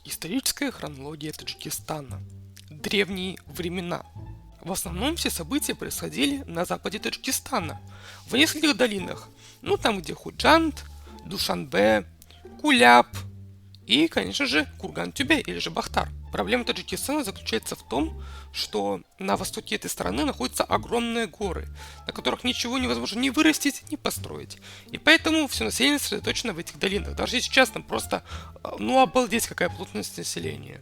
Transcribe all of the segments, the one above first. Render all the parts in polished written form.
Историческая хронология Таджикистана. Древние времена. В основном все события происходили на западе Таджикистана, в нескольких долинах, там где Худжанд, Душанбе, Куляб и, конечно же, Курган-Тюбе или же Бахтар. Проблема Таджикистана заключается в том, что на востоке этой страны находятся огромные горы, на которых ничего невозможно ни вырастить, ни построить. И поэтому все население сосредоточено в этих долинах. Даже сейчас там просто, обалдеть, какая плотность населения.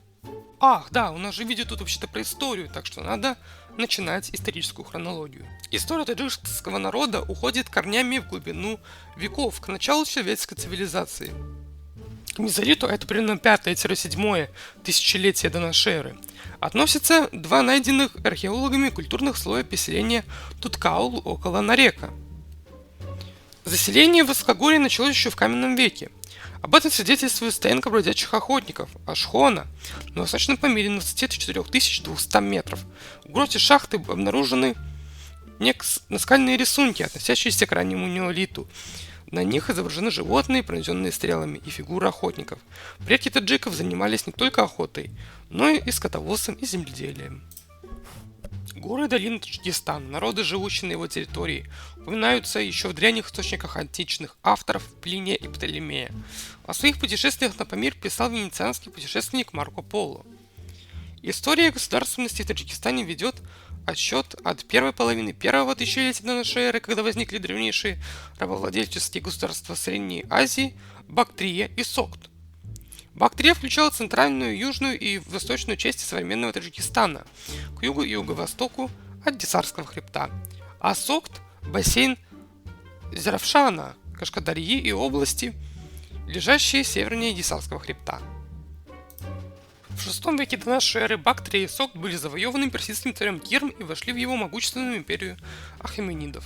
Ах, да, у нас же видео тут вообще-то про историю, так что надо начинать историческую хронологию. История таджикского народа уходит корнями в глубину веков, к началу человеческой цивилизации. К мезолиту, это примерно 5-7 тысячелетие до нашей эры, относятся два найденных археологами культурных слоя поселения Туткаул около Нарека. Заселение в Высокогорье началось еще в каменном веке. Об этом свидетельствует стоянка бродячих охотников Ашхона на восточном Памире на высоте 4200 метров. В гроте шахты обнаружены наскальные рисунки, относящиеся к раннему неолиту. На них изображены животные, пронзенные стрелами, и фигуры охотников. Предки таджиков занимались не только охотой, но и скотоводством и земледелием. Горы долины Таджикистана, народы, живущие на его территории, упоминаются еще в древних источниках античных авторов Плиния и Птолемея. О своих путешествиях на Памир писал венецианский путешественник Марко Поло. История государственности в Таджикистане ведет отсчет от первой половины первого тысячелетия до нашей эры, когда возникли древнейшие рабовладельческие государства Средней Азии Бактрия и Согд. Бактрия включала центральную, южную и восточную части современного Таджикистана, к югу и юго-востоку от Дисарского хребта, а Согд – бассейн Зеравшана, Кашкадарьи и области, лежащие севернее Дисарского хребта. В VI веке до нашей эры Бактрия и Согд были завоеваны персидским царем Киром и вошли в его могущественную империю Ахеменидов.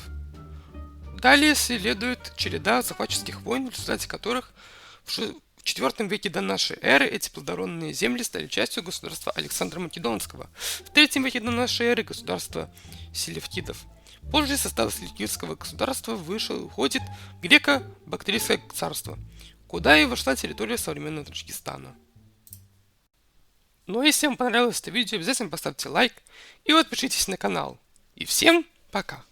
Далее следует череда захватческих войн, в результате которых в IV веке до нашей эры эти плодородные земли стали частью государства Александра Македонского. В III веке до нашей эры государство Селевкидов. Позже из состава Селевкидского государства уходит Греко-Бактрийское царство, куда и вошла территория современного Таджикистана. Ну а если вам понравилось это видео, обязательно поставьте лайк и подпишитесь на канал. И всем пока!